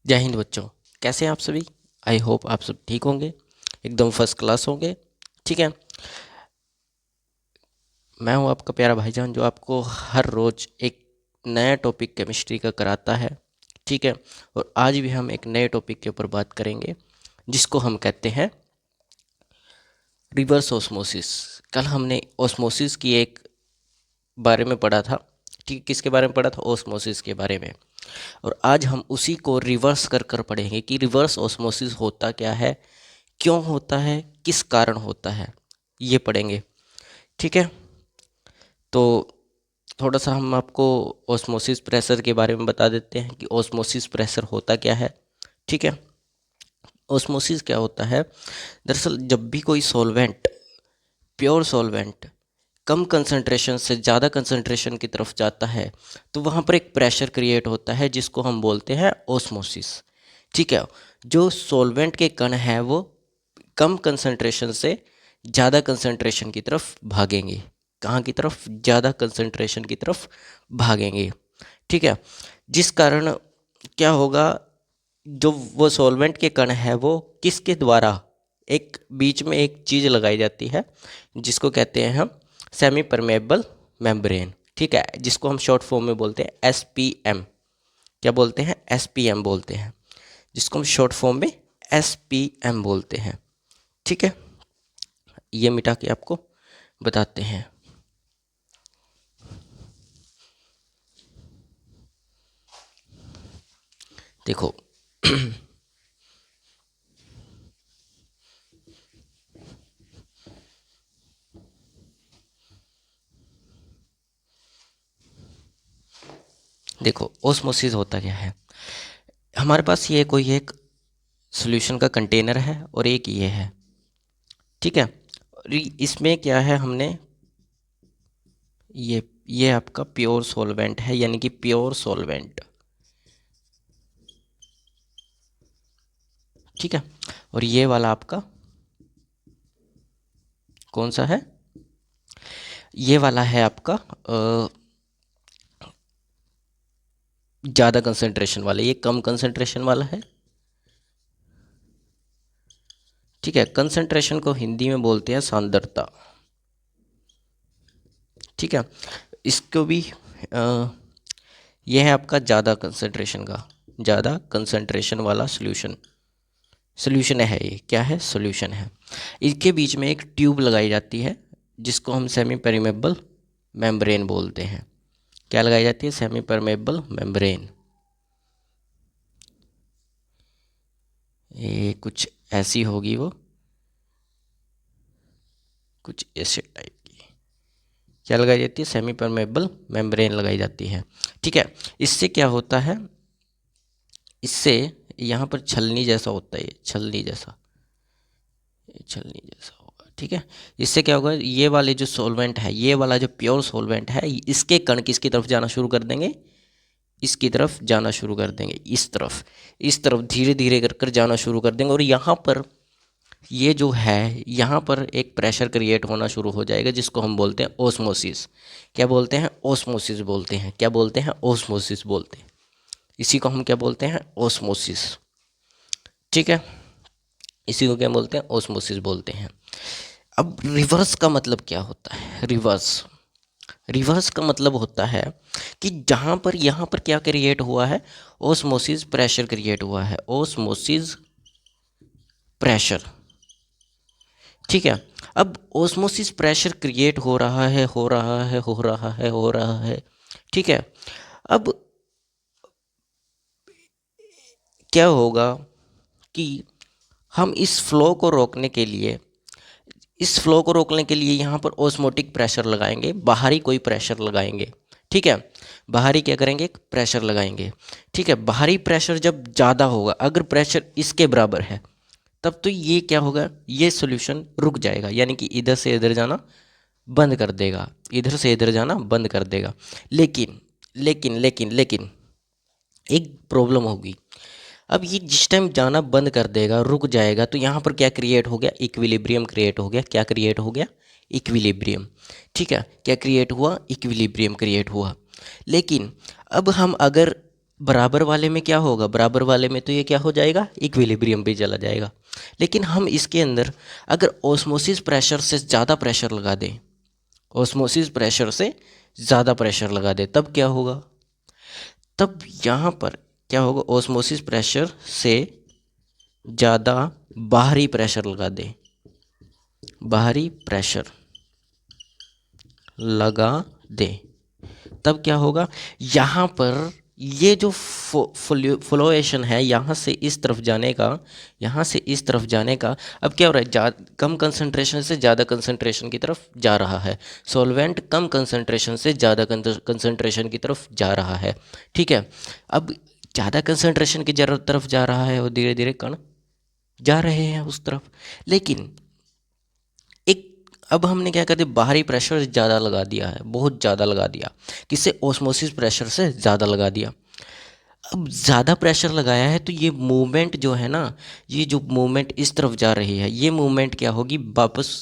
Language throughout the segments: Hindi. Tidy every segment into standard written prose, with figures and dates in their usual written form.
जय हिंद बच्चों। कैसे हैं आप सभी? आई होप आप सब ठीक होंगे, एकदम फर्स्ट क्लास होंगे। ठीक है, मैं हूं आपका प्यारा भाईजान जो आपको हर रोज़ एक नया टॉपिक केमिस्ट्री का कराता है। ठीक है, और आज भी हम एक नए टॉपिक के ऊपर बात करेंगे जिसको हम कहते हैं रिवर्स ऑस्मोसिस। कल हमने ऑस्मोसिस की एक बारे में पढ़ा था। ठीक है, किसके बारे में पढ़ा था? ऑस्मोसिस के बारे में। और आज हम उसी को रिवर्स कर कर पढ़ेंगे कि रिवर्स ऑस्मोसिस होता क्या है, क्यों होता है, किस कारण होता है, ये पढ़ेंगे। ठीक है, तो थोड़ा सा हम आपको ऑस्मोसिस प्रेशर के बारे में बता देते हैं कि ऑस्मोसिस प्रेशर होता क्या है। ठीक है, ऑस्मोसिस क्या होता है? दरअसल जब भी कोई सॉल्वेंट, प्योर सॉल्वेंट कम कंसंट्रेशन से ज़्यादा कंसंट्रेशन की तरफ जाता है तो वहाँ पर एक प्रेशर क्रिएट होता है जिसको हम बोलते हैं ऑस्मोसिस। ठीक है, जो सॉल्वेंट के कण हैं वो कम कंसंट्रेशन से ज़्यादा कंसंट्रेशन की तरफ भागेंगे। कहाँ की तरफ? ज़्यादा कंसंट्रेशन की तरफ भागेंगे। ठीक है, जिस कारण क्या होगा, जो वो सॉल्वेंट के कण है वो किसके द्वारा, एक बीच में एक चीज़ लगाई जाती है जिसको कहते हैं हम सेमी परमेबल मेम्ब्रेन। ठीक है, जिसको हम शॉर्ट फॉर्म में बोलते हैं एसपीएम। क्या बोलते हैं? एसपीएम बोलते हैं, जिसको हम शॉर्ट फॉर्म में एसपीएम बोलते हैं। ठीक है, ये मिटा के आपको बताते हैं। देखो देखो ओस्मोसिस होता क्या है। हमारे पास ये कोई एक सॉल्यूशन का कंटेनर है और एक ये है। ठीक है, और इसमें क्या है, हमने ये आपका प्योर सॉल्वेंट है, यानी कि प्योर सॉल्वेंट। ठीक है, और ये वाला आपका कौन सा है? ये वाला है आपका ज़्यादा कंसंट्रेशन वाला, ये कम कंसंट्रेशन वाला है। ठीक है, कंसंट्रेशन को हिंदी में बोलते हैं सांद्रता। ठीक है, इसको भी यह है आपका ज़्यादा कंसंट्रेशन का, ज़्यादा कंसंट्रेशन वाला सॉल्यूशन है। ये क्या है? सॉल्यूशन है। इसके बीच में एक ट्यूब लगाई जाती है जिसको हम सेमी परमेबल मेम्ब्रेन बोलते हैं। क्या लगाई जाती है? Semi permeable membrane. ये कुछ ऐसी होगी, वो कुछ ऐसे टाइप की। क्या लगाई जाती है? सेमी परमेबल मेम्ब्रेन लगाई जाती है। ठीक है, इससे क्या होता है, इससे यहाँ पर छलनी जैसा होता है, ये छलनी जैसा, ये छलनी जैसा होगा। ठीक है, इससे क्या होगा, ये वाले जो सॉल्वेंट है, ये वाला जो प्योर सॉल्वेंट है, इसके कण किसकी तरफ जाना शुरू कर देंगे? इसकी तरफ जाना शुरू कर देंगे, इस तरफ धीरे धीरे कर कर जाना शुरू कर देंगे। और यहाँ पर ये जो है, यहाँ पर एक प्रेशर क्रिएट होना शुरू हो जाएगा जिसको हम बोलते हैं ओस्मोसिस। क्या बोलते हैं? ओस्मोसिस बोलते हैं। क्या बोलते हैं? ओस्मोसिस बोलते हैं। इसी को हम क्या बोलते हैं? ओस्मोसिस। ठीक है, इसी को क्या बोलते हैं? ओस्मोसिस बोलते हैं। अब रिवर्स का मतलब क्या होता है? रिवर्स का मतलब होता है कि जहाँ पर यहाँ पर क्या क्रिएट हुआ है, ओस्मोसिस प्रेशर क्रिएट हुआ है, ओस्मोसिस प्रेशर। ठीक है, अब ओस्मोसिस प्रेशर क्रिएट हो रहा है, हो रहा है, हो रहा है, हो रहा है। ठीक है, अब क्या होगा कि हम इस फ्लो को रोकने के लिए यहाँ पर ओस्मोटिक प्रेशर लगाएंगे, बाहरी कोई प्रेशर लगाएंगे। ठीक है, बाहरी क्या करेंगे? एक प्रेशर लगाएंगे। ठीक है, बाहरी प्रेशर जब ज़्यादा होगा, अगर प्रेशर इसके बराबर है, तब तो ये क्या होगा, ये सॉल्यूशन रुक जाएगा, यानी कि इधर से इधर जाना बंद कर देगा, इधर से इधर जाना बंद कर देगा। लेकिन लेकिन लेकिन लेकिन एक प्रॉब्लम होगी। अब ये जिस टाइम जाना बंद कर देगा, रुक जाएगा, तो यहाँ पर क्या क्रिएट हो गया? इक्विलिब्रियम क्रिएट हो गया। क्या क्रिएट हो गया? इक्विलिब्रियम। ठीक है, क्या क्रिएट हुआ? इक्विलिब्रियम क्रिएट हुआ। लेकिन अब हम अगर बराबर वाले में क्या होगा, बराबर वाले में तो ये क्या हो जाएगा, इक्विलिब्रियम पे चला जाएगा। लेकिन हम इसके अंदर अगर ऑस्मोसिस प्रेशर से ज़्यादा प्रेशर लगा दें, ऑस्मोसिस प्रेशर से ज़्यादा प्रेशर लगा दें, तब क्या होगा, तब यहाँ पर क्या होगा, ऑस्मोसिस प्रेशर से ज़्यादा बाहरी प्रेशर लगा दें, बाहरी प्रेशर लगा दें, तब क्या होगा, यहाँ पर ये जो फ्लोएशन है यहाँ से इस तरफ जाने का, यहाँ से इस तरफ जाने का, अब क्या हो रहा है, कम कंसंट्रेशन से ज़्यादा कंसंट्रेशन की तरफ जा रहा है, सॉल्वेंट कम कंसंट्रेशन से ज़्यादा कंसंट्रेशन की तरफ जा रहा है। ठीक है, अब ज़्यादा कंसंट्रेशन की तरफ जा रहा है और धीरे धीरे कण जा रहे हैं उस तरफ। लेकिन एक, अब हमने क्या कर दिया, बाहरी प्रेशर ज़्यादा लगा दिया है, बहुत ज़्यादा लगा दिया, किससे, ऑस्मोसिस प्रेशर से ज़्यादा लगा दिया। अब ज़्यादा प्रेशर लगाया है तो ये मूवमेंट जो है ना, ये जो मूवमेंट इस तरफ जा रही है, ये मूवमेंट क्या होगी, वापस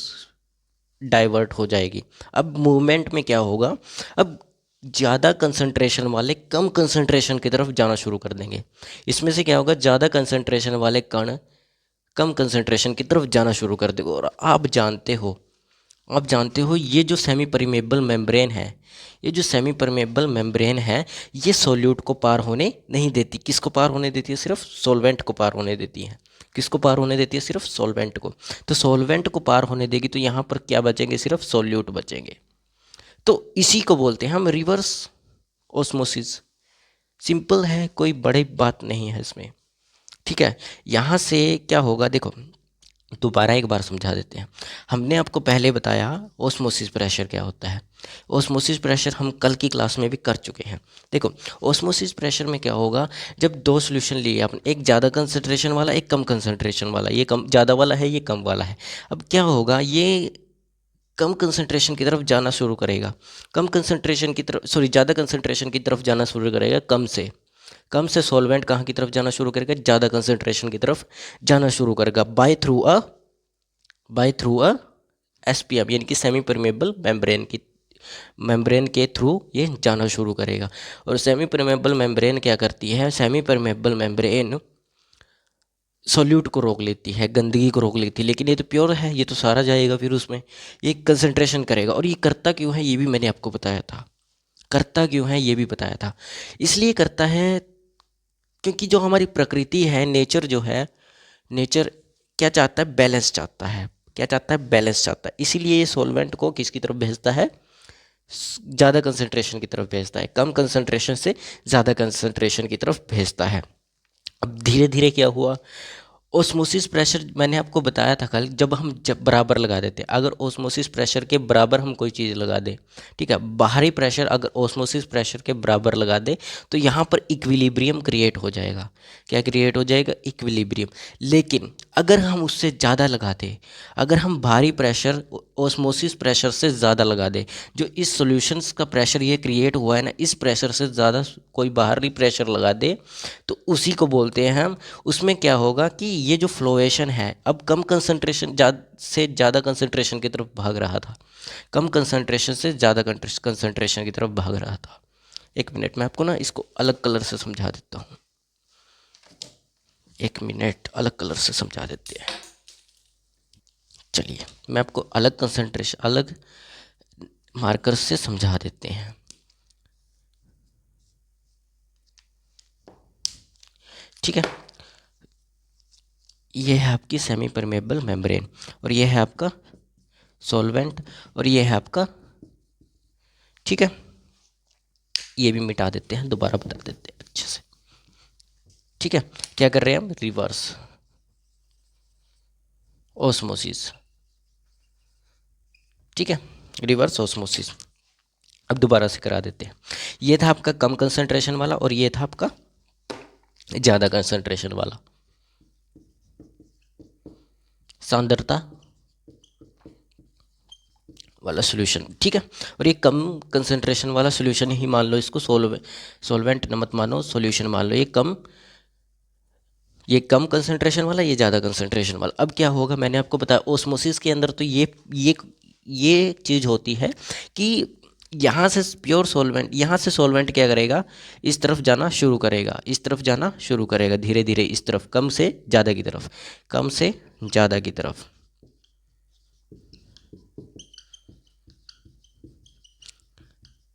डाइवर्ट हो जाएगी। अब मूवमेंट में क्या होगा, अब ज़्यादा कंसंट्रेशन वाले कम कंसंट्रेशन की तरफ जाना शुरू कर देंगे। इसमें से क्या होगा, ज़्यादा कंसंट्रेशन वाले कण कम कंसंट्रेशन की तरफ जाना शुरू कर देगा। और आप जानते हो ये जो सेमी परमेबल मेम्ब्रेन है, ये जो सेमी परमेबल मेम्ब्रेन है, ये सोल्यूट को पार होने नहीं देती। किसको पार होने देती है, सिर्फ सॉल्वेंट को पार होने देती है। किसको पार होने देती है, सिर्फ सॉल्वेंट को। तो सॉल्वेंट को पार होने देगी तो यहाँ पर क्या बचेंगे, सिर्फ सोल्यूट बचेंगे। तो इसी को बोलते हैं हम रिवर्स ऑस्मोसिस। सिंपल है, कोई बड़ी बात नहीं है इसमें। ठीक है, यहाँ से क्या होगा, देखो दोबारा एक बार समझा देते हैं। हमने आपको पहले बताया ओस्मोसिस प्रेशर क्या होता है। ओस्मोसिस प्रेशर हम कल की क्लास में भी कर चुके हैं। देखो ओस्मोसिस प्रेशर में क्या होगा, जब दो सोल्यूशन लिए आपने, एक ज़्यादा कंसंट्रेशन वाला, एक कम कंसंट्रेशन वाला, ये कम ज़्यादा वाला है, ये कम वाला है। अब क्या होगा, ये कम कंसंट्रेशन की तरफ जाना शुरू करेगा, कम कंसंट्रेशन की तरफ, सॉरी ज़्यादा कंसंट्रेशन की तरफ जाना शुरू करेगा, कम से सॉल्वेंट कहाँ की तरफ जाना शुरू करेगा, ज़्यादा कंसंट्रेशन की तरफ जाना शुरू करेगा, बाय थ्रू अ एसपीएम, यानी कि सेमी परमेबल मेम्ब्रेन के थ्रू ये जाना शुरू करेगा। और सेमी परमेबल मेम्ब्रेन क्या करती है, सेमी परमेबल मेम्ब्रेन सॉल्यूट को रोक लेती है, गंदगी को रोक लेती है। लेकिन ये तो प्योर है, ये तो सारा जाएगा फिर उसमें, ये कंसंट्रेशन करेगा। और ये करता क्यों है, ये भी मैंने आपको बताया था, करता क्यों है ये भी बताया था। इसलिए करता है क्योंकि जो हमारी प्रकृति है, नेचर जो है, नेचर क्या चाहता है, बैलेंस चाहता है। क्या चाहता है, बैलेंस चाहता है। इसीलिए ये सॉल्वेंट को किसकी तरफ भेजता है, ज़्यादा कंसंट्रेशन की तरफ भेजता है, कम कंसंट्रेशन से ज़्यादा कंसंट्रेशन की तरफ भेजता है। अब धीरे धीरे क्या हुआ, ओस्मोसिस प्रेशर मैंने आपको बताया था कल, जब बराबर लगा देते, अगर ओस्मोसिस प्रेशर के बराबर हम कोई चीज़ लगा दें, ठीक है, बाहरी प्रेशर अगर ओस्मोसिस प्रेशर के बराबर लगा दें तो यहाँ पर इक्विलिब्रियम क्रिएट हो जाएगा। क्या क्रिएट हो जाएगा, इक्विलिब्रियम। लेकिन अगर हम उससे ज़्यादा लगा दें, अगर हम भारी प्रेशर ओस्मोसिस प्रेशर से ज़्यादा लगा दें, जो इस सॉल्यूशंस का प्रेशर ये क्रिएट हुआ है ना, इस प्रेशर से ज़्यादा कोई बाहरी प्रेशर लगा दे तो उसी को बोलते हैं हम। उसमें क्या होगा कि ये जो फ्लोएशन है, अब कम कंसंट्रेशन से ज़्यादा कंसंट्रेशन की तरफ भाग रहा था, कम कंसंट्रेशन से ज़्यादा कंसंट्रेशन की तरफ भाग रहा था। एक मिनट, मैं आपको ना इसको अलग कलर से समझा देता हूँ, एक मिनट अलग कलर से समझा देते हैं। चलिए मैं आपको अलग कंसंट्रेशन, अलग मार्कर से समझा देते हैं। ठीक है, ये है आपकी सेमी परमेबल मेम्ब्रेन, और ये है आपका सॉल्वेंट, और ये है आपका, ठीक है, ये भी मिटा देते हैं, दोबारा बता देते हैं अच्छे से। ठीक है, क्या कर रहे हैं हम, रिवर्स ओस्मोसिस। ठीक है, रिवर्स ओस्मोसिस। अब दोबारा से करा देते हैं। ये था आपका कम कंसंट्रेशन वाला, और ये था आपका ज़्यादा कंसंट्रेशन वाला, सांद्रता वाला सॉल्यूशन। ठीक है, और ये कम कंसंट्रेशन वाला सॉल्यूशन ही मान लो इसको, सॉल्वेंट न मत मानो, सॉल्यूशन मान लो। ये कम कंसंट्रेशन वाला, ये ज़्यादा कंसंट्रेशन वाला। अब क्या होगा, मैंने आपको बताया ओस्मोसिस के अंदर तो ये चीज़ होती है कि यहाँ से प्योर सॉल्वेंट, यहाँ से सॉल्वेंट क्या करेगा, इस तरफ जाना शुरू करेगा, इस तरफ जाना शुरू करेगा धीरे धीरे, इस तरफ कम से ज़्यादा की तरफ, कम से ज़्यादा की तरफ।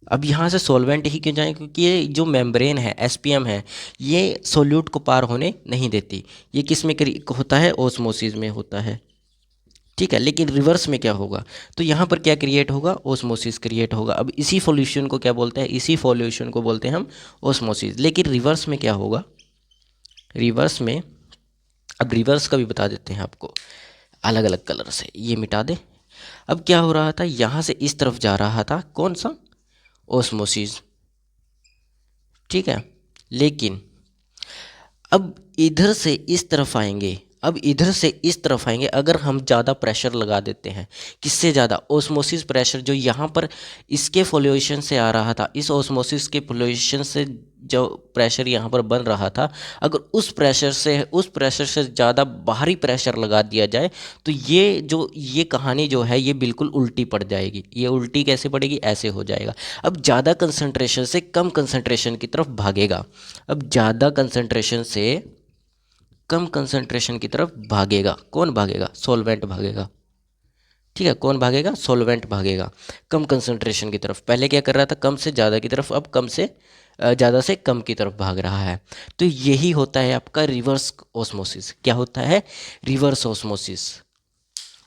अब यहाँ से सॉल्वेंट ही क्यों जाए, क्योंकि ये जो मेम्ब्रेन है, एसपीएम है, ये सोल्यूट को पार होने नहीं देती। ये किस में होता है, ओस्मोसिस में होता है, ठीक है। लेकिन रिवर्स में क्या होगा, तो यहाँ पर क्या क्रिएट होगा, ओस्मोसिस क्रिएट होगा। अब इसी सॉल्यूशन को क्या बोलते हैं, इसी सॉल्यूशन को बोलते हैं हम ओस्मोसिस। लेकिन रिवर्स में क्या होगा, रिवर्स में, अब रिवर्स का भी बता देते हैं आपको अलग अलग कलर से, ये मिटा दे। अब क्या हो रहा था, यहाँ से इस तरफ जा रहा था कौन सा, ओस्मोसिस, ठीक है। लेकिन अब इधर से इस तरफ आएंगे, अब इधर से इस तरफ आएंगे, अगर हम ज़्यादा प्रेशर लगा देते हैं, किससे ज़्यादा, ओस्मोसिस प्रेशर जो यहाँ पर इसके फ्लोएशन से आ रहा था, इस ओस्मोसिस के फ्लोएशन से जो प्रेशर यहाँ पर बन रहा था, अगर उस प्रेशर से ज़्यादा बाहरी प्रेशर लगा दिया जाए, तो ये कहानी जो है ये बिल्कुल उल्टी पड़ जाएगी। ये उल्टी कैसे पड़ेगी, ऐसे हो जाएगा। अब ज़्यादा कंसंट्रेशन से कम कंसंट्रेशन की तरफ भागेगा, अब ज़्यादा कंसंट्रेशन से कम कंसंट्रेशन की तरफ भागेगा। कौन भागेगा, सॉल्वेंट भागेगा, ठीक है। कौन भागेगा, सॉल्वेंट भागेगा कम कंसंट्रेशन की तरफ। पहले क्या कर रहा था, कम से ज़्यादा की तरफ, अब कम से ज़्यादा से कम की तरफ भाग रहा है। तो यही होता है आपका रिवर्स ऑस्मोसिस। क्या होता है, रिवर्स ऑस्मोसिस।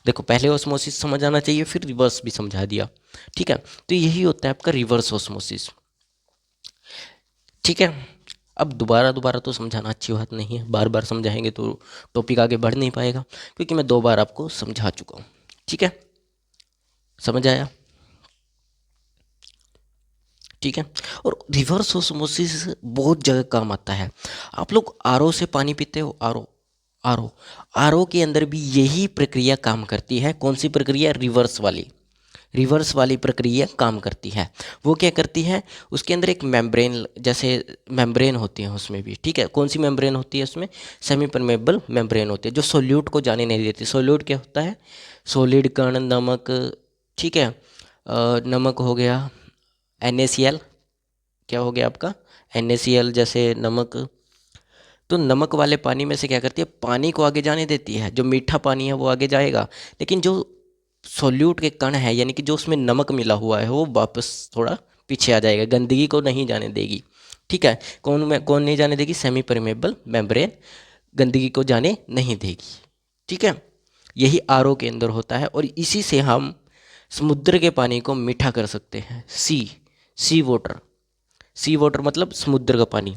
देखो पहले ऑस्मोसिस समझ आना चाहिए, फिर रिवर्स भी समझा दिया, ठीक है। तो यही होता है आपका रिवर्स ऑस्मोसिस, ठीक है। अब दोबारा दोबारा तो समझाना अच्छी बात नहीं है, बार बार समझाएंगे तो टॉपिक आगे बढ़ नहीं पाएगा, क्योंकि मैं 2 बार आपको समझा चुका हूँ, ठीक है। समझ आया, ठीक है। और रिवर्स ऑस्मोसिस बहुत जगह काम आता है। आप लोग आरओ से पानी पीते हो, आरओ, आरओ, आरओ के अंदर भी यही प्रक्रिया काम करती है। कौन सी प्रक्रिया, रिवर्स वाली, रिवर्स वाली प्रक्रिया काम करती है। वो क्या करती है, उसके अंदर एक मेम्ब्रेन, जैसे मेम्ब्रेन होती है उसमें भी, ठीक है। कौन सी मेम्ब्रेन होती है उसमें, सेमी परमेबल मेम्ब्रेन होती है, जो सोल्यूट को जाने नहीं देती। सोल्यूट क्या होता है, सॉलिड कण, नमक, ठीक है। नमक हो गया, NaCl, क्या हो गया आपका, NaCl जैसे नमक। तो नमक वाले पानी में से क्या करती है, पानी को आगे जाने देती है, जो मीठा पानी है वो आगे जाएगा, लेकिन जो सोल्यूट के कण है, यानी कि जो उसमें नमक मिला हुआ है, वो वापस थोड़ा पीछे आ जाएगा, गंदगी को नहीं जाने देगी, ठीक है। कौन नहीं जाने देगी, सेमी परमेबल मेम्ब्रेन गंदगी को जाने नहीं देगी, ठीक है। यही आरओ के अंदर होता है, और इसी से हम समुद्र के पानी को मीठा कर सकते हैं। सी वाटर, सी वाटर मतलब समुद्र का पानी।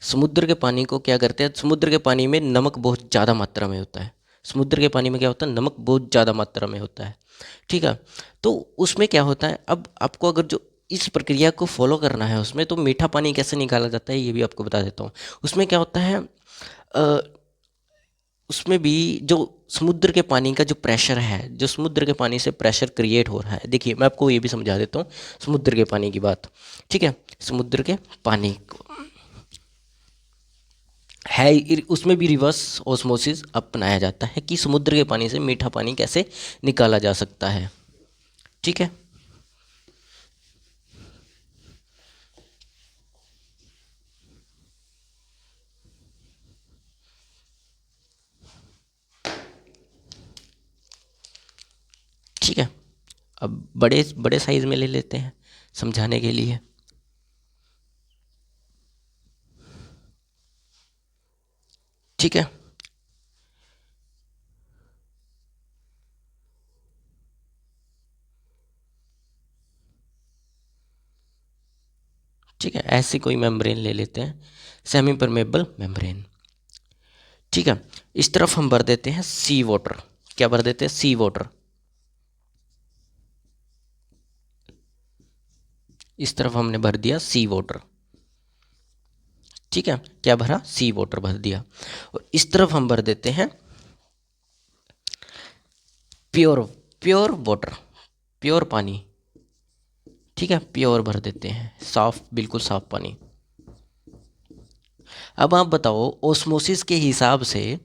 समुद्र के पानी को क्या करते हैं, समुद्र के पानी में नमक बहुत ज़्यादा मात्रा में होता है। समुद्र के पानी में क्या होता है, नमक बहुत ज़्यादा मात्रा में होता है, ठीक है। तो उसमें क्या होता है, अब आपको अगर जो इस प्रक्रिया को फॉलो करना है उसमें, तो मीठा पानी कैसे निकाला जाता है ये भी आपको बता देता हूँ। उसमें क्या होता है, अ, उसमें भी जो समुद्र के पानी का जो प्रेशर है, जो समुद्र के पानी से प्रेशर क्रिएट हो रहा है, देखिए मैं आपको ये भी समझा देता हूँ समुद्र के पानी की बात, ठीक है। समुद्र के पानी को है, उसमें भी रिवर्स ऑस्मोसिस अपनाया जाता है कि समुद्र के पानी से मीठा पानी कैसे निकाला जा सकता है, ठीक है। ठीक है, अब बड़े बड़े साइज में ले लेते हैं समझाने के लिए, ठीक है। ठीक है, ऐसी कोई मेम्ब्रेन ले लेते हैं, सेमी परमेबल मेम्ब्रेन, ठीक है। इस तरफ हम भर देते हैं सी वाटर, क्या भर देते हैं, सी वाटर। इस तरफ हमने भर दिया सी वाटर, ठीक है। क्या भरा, सी वाटर भर दिया। और इस तरफ हम भर देते हैं प्योर, प्योर वाटर, प्योर पानी, ठीक है। प्योर भर देते हैं, साफ, बिल्कुल साफ पानी। अब आप बताओ ओस्मोसिस के हिसाब से,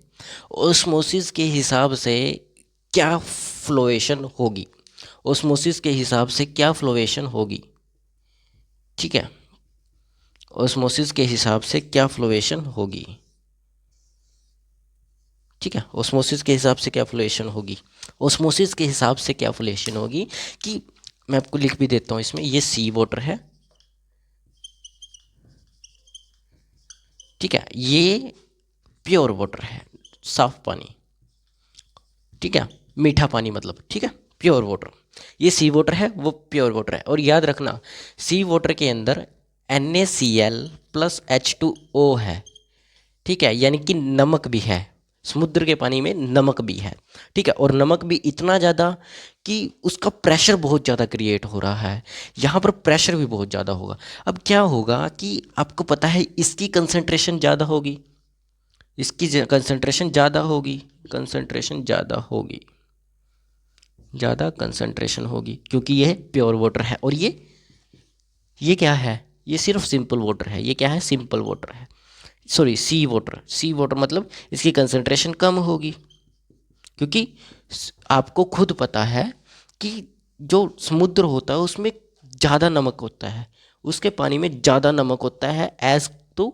ओस्मोसिस के हिसाब से क्या फ्लोएशन होगी, ओस्मोसिस के हिसाब से क्या फ्लोवेशन होगी, ठीक है, ओस्मोसिस के हिसाब से क्या फ्लोवेशन होगी, ठीक है, ओस्मोसिस के हिसाब से क्या फ्लोवेशन होगी, ओस्मोसिस के हिसाब से क्या फ्लोवेशन होगी कि मैं आपको लिख भी देता हूँ इसमें, ये सी वाटर है, ठीक है, ये प्योर वाटर है, साफ पानी, ठीक है, मीठा पानी मतलब, ठीक है, प्योर वाटर, ये सी वाटर है, वो प्योर वाटर है। और याद रखना सी वाटर के अंदर NaCl प्लस H2O है, ठीक है, यानी कि नमक भी है, समुद्र के पानी में नमक भी है, ठीक है, और नमक भी इतना ज़्यादा कि उसका प्रेशर बहुत ज़्यादा क्रिएट हो रहा है, यहाँ पर प्रेशर भी बहुत ज़्यादा होगा। अब क्या होगा कि आपको पता है इसकी कंसंट्रेशन ज़्यादा होगी, इसकी कंसंट्रेशन ज़्यादा होगी, कंसंट्रेशन ज़्यादा होगी, ज़्यादा कंसंट्रेशन होगी, क्योंकि यह प्योर वाटर है। और ये क्या है, ये सिर्फ सिंपल वाटर है, ये क्या है, सिंपल वाटर है, सॉरी सी वाटर, सी वाटर मतलब इसकी कंसंट्रेशन कम होगी, क्योंकि आपको खुद पता है कि जो समुद्र होता है उसमें ज़्यादा नमक होता है, उसके पानी में ज़्यादा नमक होता है, एज तो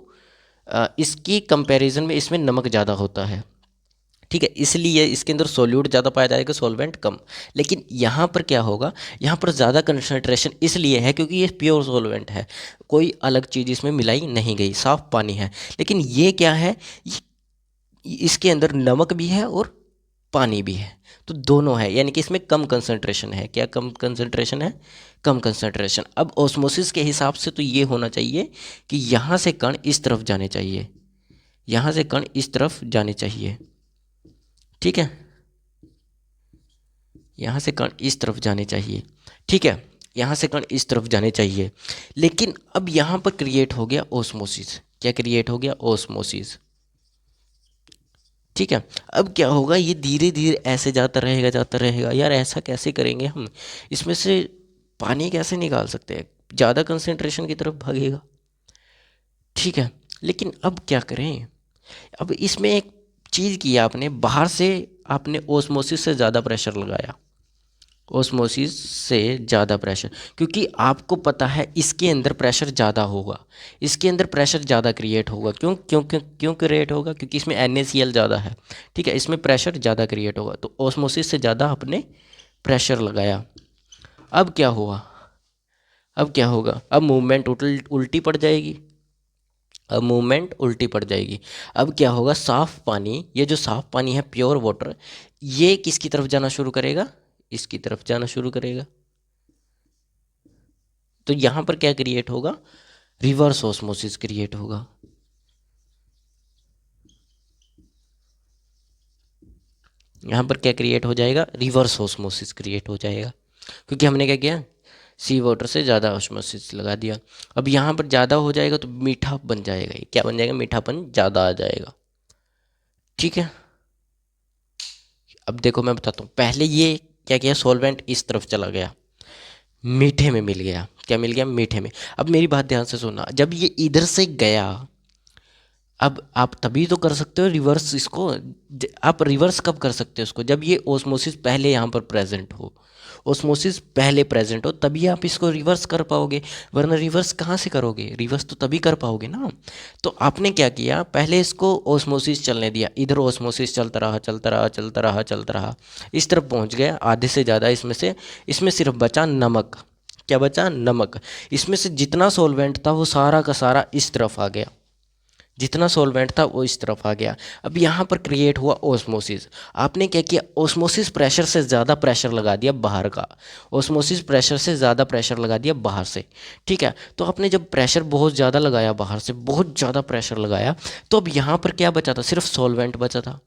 इसकी कंपैरिजन में इसमें नमक ज़्यादा होता है, ठीक है, इसलिए इसके अंदर सोल्यूट ज़्यादा पाया जाएगा, सॉल्वेंट कम। लेकिन यहाँ पर क्या होगा, यहाँ पर ज़्यादा कंसंट्रेशन इसलिए है क्योंकि ये प्योर सॉल्वेंट है, कोई अलग चीज़ इसमें मिलाई नहीं गई, साफ पानी है। लेकिन ये क्या है, इसके अंदर नमक भी है और पानी भी है, तो दोनों है, यानी कि इसमें कम कंसंट्रेशन है। क्या कम कंसंट्रेशन है, कम कंसंट्रेशन। अब ऑस्मोसिस के हिसाब से तो ये होना चाहिए कि यहाँ से कण इस तरफ जाने चाहिए, यहाँ से कण इस तरफ जाने चाहिए, ठीक है, यहाँ से कण इस तरफ जाने चाहिए, ठीक है, यहाँ से कण इस तरफ जाने चाहिए। लेकिन अब यहाँ पर क्रिएट हो गया ओस्मोसिस, क्या क्रिएट हो गया, ओस्मोसिस, ठीक है। अब क्या होगा, ये धीरे धीरे ऐसे जाता रहेगा, जाता रहेगा। यार ऐसा कैसे करेंगे हम, इसमें से पानी कैसे निकाल सकते हैं, ज़्यादा कंसंट्रेशन की तरफ भागेगा, ठीक है। लेकिन अब क्या करें, अब इसमें एक चीज़ की आपने, बाहर से आपने ओस्मोसिस से ज़्यादा प्रेशर लगाया, ओस्मोसिस से ज़्यादा प्रेशर, क्योंकि आपको पता है इसके अंदर प्रेशर ज़्यादा होगा, इसके अंदर प्रेशर ज़्यादा क्रिएट होगा। क्यों क्यों क्यों क्यों क्रिएट होगा, क्योंकि इसमें NaCl ज़्यादा है, ठीक है, इसमें प्रेशर ज़्यादा क्रिएट होगा, तो ओस्मोसिस से ज़्यादा आपने प्रेशर लगाया। अब क्या हुआ, अब क्या होगा, अब मूवमेंट उल्टी पड़ जाएगी, अब मूवमेंट उल्टी पड़ जाएगी। अब क्या होगा, साफ़ पानी, ये जो साफ़ पानी है प्योर वाटर, ये किसकी तरफ जाना शुरू करेगा, इसकी तरफ जाना शुरू करेगा। तो यहाँ पर क्या क्रिएट होगा, रिवर्स ऑस्मोसिस क्रिएट होगा। यहाँ पर क्या क्रिएट हो जाएगा, रिवर्स ऑस्मोसिस क्रिएट हो जाएगा, क्योंकि हमने क्या किया, सी वाटर से ज़्यादा ऑस्मोसिस लगा दिया। अब यहाँ पर ज़्यादा हो जाएगा तो मीठा बन जाएगा, ये क्या बन जाएगा, मीठापन ज़्यादा आ जाएगा, ठीक है। अब देखो मैं बताता हूँ, पहले ये क्या किया, सॉल्वेंट इस तरफ चला गया, मीठे में मिल गया, क्या मिल गया, मीठे में। अब मेरी बात ध्यान से सुनना, जब ये इधर से गया, अब आप तभी तो कर सकते हो रिवर्स इसको, आप रिवर्स कब कर सकते हो इसको, जब ये ओस्मोसिस पहले यहाँ पर प्रेजेंट हो, ओस्मोसिस पहले प्रेजेंट हो, तभी आप इसको रिवर्स कर पाओगे, वरना रिवर्स कहाँ से करोगे, रिवर्स तो तभी कर पाओगे ना। तो आपने क्या किया, पहले इसको ओस्मोसिस चलने दिया, इधर ओस्मोसिस चलता रहा, चलता रहा, चलता रहा, चलता रहा, इस तरफ पहुँच गया, आधे से ज़्यादा इसमें से, इसमें सिर्फ बचा नमक, क्या बचा, नमक। इसमें से जितना सॉल्वेंट था वो सारा का सारा इस तरफ आ गया, जितना सॉल्वेंट था वो इस तरफ आ गया। अब यहाँ पर क्रिएट हुआ ओस्मोसिस, आपने क्या किया, ओस्मोसिस प्रेशर से ज़्यादा प्रेशर लगा दिया बाहर का, ओस्मोसिस प्रेशर से ज़्यादा प्रेशर लगा दिया बाहर से, ठीक है। तो आपने जब प्रेशर बहुत ज़्यादा लगाया, बाहर से बहुत ज़्यादा प्रेशर लगाया, तो अब यहाँ पर क्या बचा था, सिर्फ सॉल्वेंट बचा था,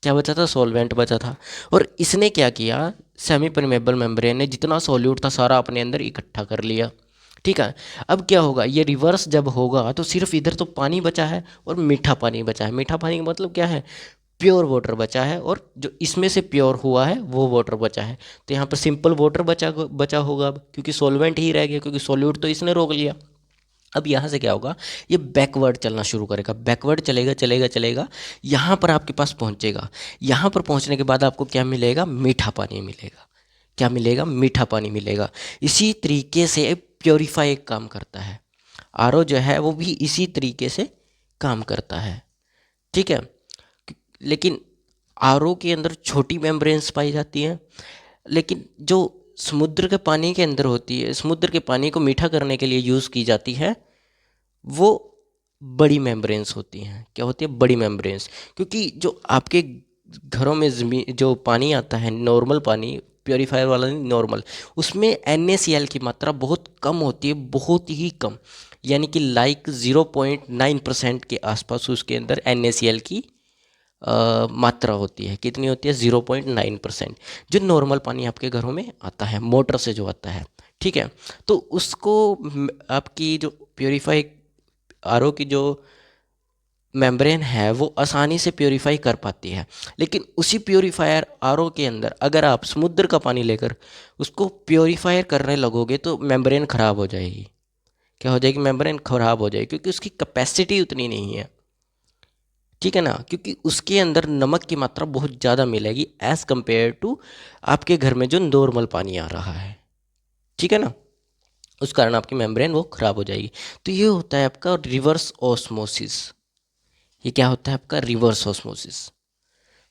क्या बचा था, सॉल्वेंट बचा था। और इसने क्या किया, सेमी परमेबल मेम्ब्रेन ने जितना सॉल्यूट था सारा अपने अंदर इकट्ठा कर लिया, ठीक है। अब क्या होगा, ये रिवर्स जब होगा तो सिर्फ इधर तो पानी बचा है और मीठा पानी बचा है, मीठा पानी का मतलब क्या है, प्योर वाटर बचा है, और जो इसमें से प्योर हुआ है वो वाटर बचा है। तो यहाँ पर सिंपल वाटर बचा होगा अब, क्योंकि सॉल्वेंट ही रह गया, क्योंकि सॉल्यूट तो इसने रोक लिया। अब यहाँ से क्या होगा, ये बैकवर्ड चलना शुरू करेगा, बैकवर्ड चलेगा चलेगा चलेगा, यहाँ पर आपके पास पहुँचेगा, यहाँ पर पहुँचने के बाद आपको क्या मिलेगा, मीठा पानी मिलेगा, क्या मिलेगा, मीठा पानी मिलेगा। इसी तरीके से प्योरीफाई काम करता है, आरओ जो है वो भी इसी तरीके से काम करता है, ठीक है। लेकिन आरओ के अंदर छोटी मेम्ब्रेन्स पाई जाती हैं, लेकिन जो समुद्र के पानी के अंदर होती है, समुद्र के पानी को मीठा करने के लिए यूज़ की जाती है, वो बड़ी मेम्ब्रेन्स होती हैं। क्या होती है, बड़ी मेम्ब्रेन्स। क्योंकि जो आपके घरों में जो पानी आता है, नॉर्मल पानी, प्योरीफायर वाला नहीं, नॉर्मल, उसमें NaCl की मात्रा बहुत कम होती है, बहुत ही कम, यानी कि लाइक 0.9% के आसपास उसके अंदर NaCl की मात्रा होती है। कितनी होती है, 0.9%, जो नॉर्मल पानी आपके घरों में आता है, मोटर से जो आता है, ठीक है। तो उसको आपकी जो प्योरीफाई आरओ की जो मेम्ब्रेन है वो आसानी से प्योरीफाई कर पाती है। लेकिन उसी प्योरीफायर आरओ के अंदर अगर आप समुद्र का पानी लेकर उसको प्योरीफायर करने लगोगे तो मेम्ब्रेन ख़राब हो जाएगी। क्या हो जाएगी, मेम्ब्रेन ख़राब हो जाएगी, क्योंकि उसकी कैपेसिटी उतनी नहीं है, ठीक है ना। क्योंकि उसके अंदर नमक की मात्रा बहुत ज़्यादा मिलेगी एज़ कम्पेयर टू आपके घर में जो नॉर्मल पानी आ रहा है, ठीक है ना। उस कारण आपकी मेम्ब्रेन वो ख़राब हो जाएगी। तो ये होता है आपका रिवर्स ऑस्मोसिस। ये क्या होता है आपका रिवर्स ऑस्मोसिस।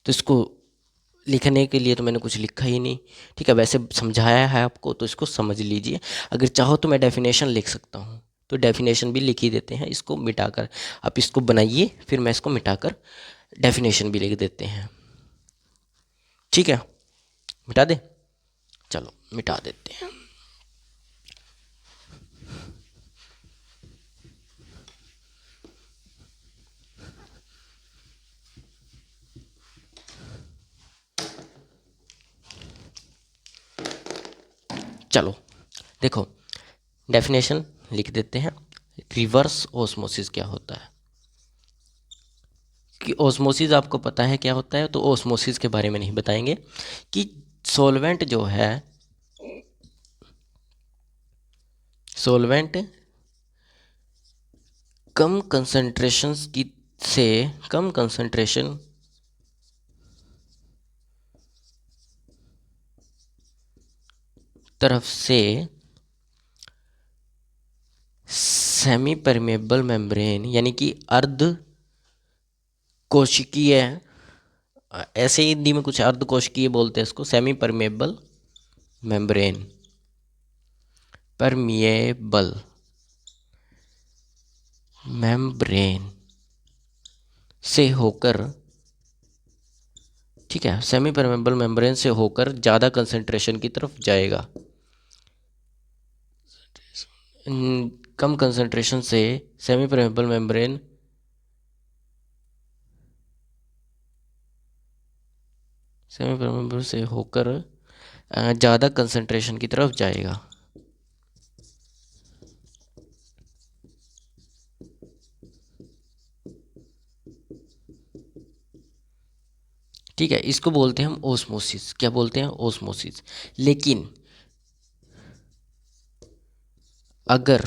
तो इसको लिखने के लिए तो मैंने कुछ लिखा ही नहीं, ठीक है, वैसे समझाया है आपको तो इसको समझ लीजिए। अगर चाहो तो मैं डेफिनेशन लिख सकता हूँ, तो डेफिनेशन भी लिख ही देते हैं, इसको मिटाकर आप इसको बनाइए, फिर मैं इसको मिटाकर डेफिनेशन भी लिख देते हैं, ठीक है। मिटा दे, चलो मिटा देते हैं। चलो देखो, डेफिनेशन लिख देते हैं। रिवर्स ऑस्मोसिस क्या होता है, कि ऑस्मोसिस आपको पता है क्या होता है, तो ऑस्मोसिस के बारे में नहीं बताएंगे। कि सॉल्वेंट जो है, सॉल्वेंट कम कंसंट्रेशन की से कम कंसंट्रेशन तरफ से सेमी परमेबल मेम्ब्रेन, यानी कि अर्ध कोशिकीय, ऐसे ही हिंदी में कुछ अर्ध कोशिकीय बोलते हैं इसको, semi permeable membrane, permeable membrane से होकर, ठीक है, सेमी परमेबल मेम्ब्रेन से होकर ज़्यादा कंसंट्रेशन की तरफ जाएगा। कम कंसंट्रेशन से सेमी परमेबल मेम्ब्रेन से होकर ज़्यादा कंसंट्रेशन की तरफ जाएगा। ठीक है, इसको बोलते हैं हम ओस्मोसिस। क्या बोलते हैं, ओस्मोसिस। लेकिन अगर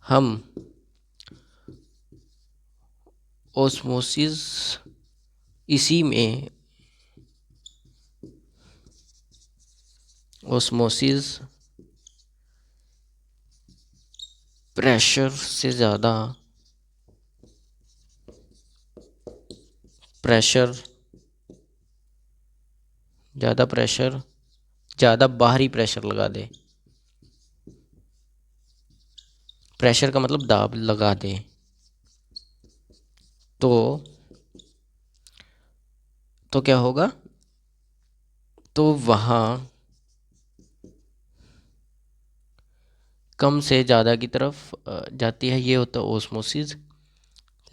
हम ओस्मोसिस इसी में ओस्मोसिस प्रेशर से ज़्यादा प्रेशर ज़्यादा बाहरी प्रेशर लगा दे, प्रेशर का मतलब दाब लगा दे, तो क्या होगा, तो वहाँ कम से ज़्यादा की तरफ जाती है। ये होता है ओस्मोसिस।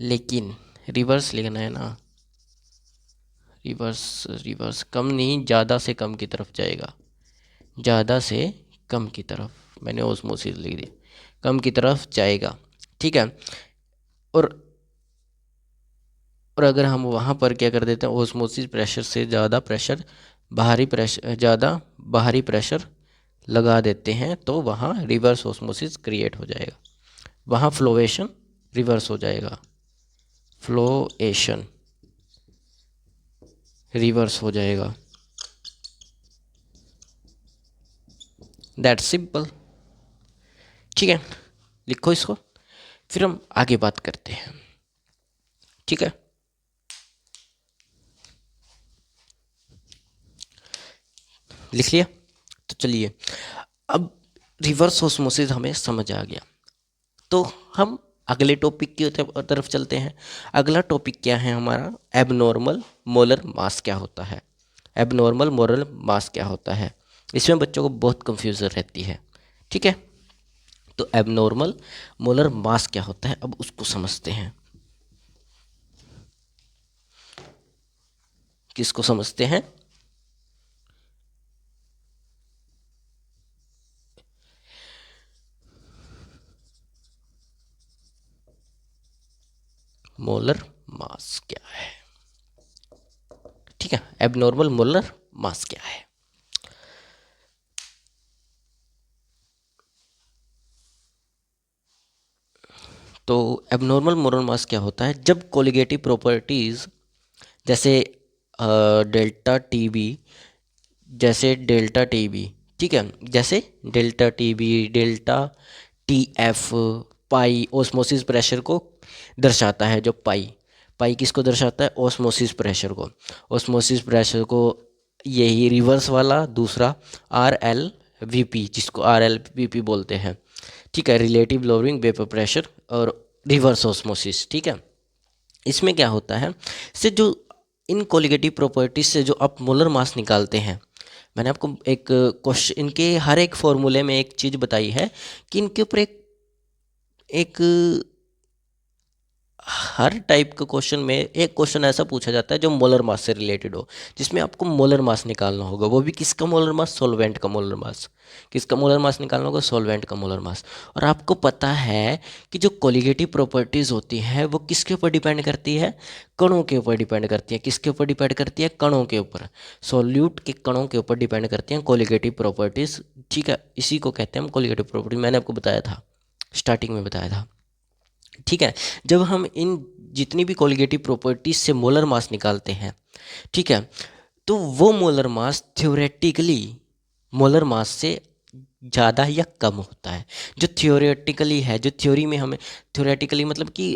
लेकिन रिवर्स लिखना है ना, रिवर्स कम नहीं, ज़्यादा से कम की तरफ जाएगा, ज़्यादा से कम की तरफ, मैंने ओस्मोसिस लिख दिया, कम की तरफ जाएगा, ठीक है। और अगर हम वहाँ पर क्या कर देते हैं, ओस्मोसिस प्रेशर से ज़्यादा बाहरी प्रेशर लगा देते हैं, तो वहाँ रिवर्स ओस्मोसिस क्रिएट हो जाएगा, वहाँ फ्लोएशन रिवर्स हो जाएगा, फ्लोएशन रिवर्स हो जाएगा। That simple. ठीक है, लिखो इसको, फिर हम आगे बात करते हैं। ठीक है, लिख लिया? तो चलिए, अब रिवर्स ऑस्मोसिस हमें समझ आ गया, तो हम अगले टॉपिक की तरफ चलते हैं। अगला टॉपिक क्या है हमारा? एबनॉर्मल मोलर मास क्या होता है? एबनॉर्मल मोलर मास क्या होता है? इसमें बच्चों को बहुत कंफ्यूजन रहती है। ठीक है, तो एबनॉर्मल मोलर मास क्या होता है, अब उसको समझते हैं। किसको समझते हैं? मोलर मास क्या है? ठीक है, एबनॉर्मल मोलर मास क्या है? तो एबनॉर्मल मोलर मास क्या होता है? जब कोलिगेटिव प्रॉपर्टीज जैसे डेल्टा टी बी, जैसे डेल्टा टी बी, ठीक है, जैसे delta T B, delta T F, pi osmosis pressure को दर्शाता है। जो पाई, पाई किसको दर्शाता है? ओस्मोसिस प्रेशर को। ओस्मोसिस प्रेशर को यही रिवर्स वाला दूसरा आर एल वी पी, जिसको आर एल वी पी बोलते हैं। ठीक है, रिलेटिव लोअरिंग वेपर प्रेशर और रिवर्स ऑस्मोसिस। ठीक है, इसमें क्या होता है, इससे जो इन कोलिगेटिव प्रॉपर्टीज से जो आप मोलर मास निकालते हैं, मैंने आपको एक क्वेश्चन, इनके हर एक फॉर्मूले में एक चीज़ बताई है कि इनके ऊपर एक एक हर टाइप के क्वेश्चन में एक क्वेश्चन ऐसा पूछा जाता है जो मोलर मास से रिलेटेड हो, जिसमें आपको मोलर मास निकालना होगा। वो भी किसका मोलर मास? सॉल्वेंट का मोलर मास। किसका मोलर मास निकालना होगा? सॉल्वेंट का मोलर मास। और आपको पता है कि जो कोलिगेटिव प्रॉपर्टीज़ होती हैं वो किसके ऊपर डिपेंड करती है? कणों के ऊपर डिपेंड करती है। किसके ऊपर डिपेंड करती है? कणों के ऊपर। सॉल्यूट के कणों के ऊपर डिपेंड करती हैं कोलिगेटिव प्रॉपर्टीज़। ठीक है, इसी को कहते हैं हम कोलिगेटिव प्रॉपर्टी। मैंने आपको बताया था, स्टार्टिंग में बताया था। ठीक है, जब हम इन जितनी भी कोलिगेटिव प्रॉपर्टीज से मोलर मास निकालते हैं, ठीक है, तो वो molar mass theoretically molar mass से ज़्यादा या कम होता है। जो थियोरेटिकली है, जो थ्योरी में हमें, थ्योरेटिकली मतलब कि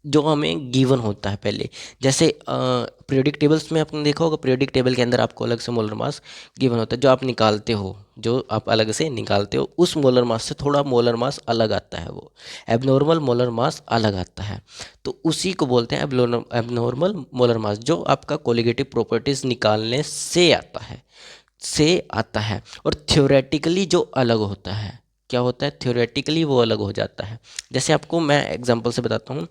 जो हमें गिवन होता है पहले, जैसे पीरियोडिक टेबल्स में आपने देखा होगा, पीरियोडिक टेबल के अंदर आपको अलग से मोलर मास गिवन होता है। जो आप निकालते हो, जो आप अलग से निकालते हो, उस मोलर मास से थोड़ा मोलर मास अलग आता है, वो एबनॉर्मल मोलर मास अलग आता है। तो उसी को बोलते हैं एबनॉर्मल मोलर मास, जो आपका कोलिगेटिव प्रॉपर्टीज निकालने से आता है, से आता है। और थ्योरेटिकली जो अलग होता है, क्या होता है? थ्योरेटिकली वो अलग हो जाता है। जैसे आपको मैं एग्जांपल से बताता हूँ।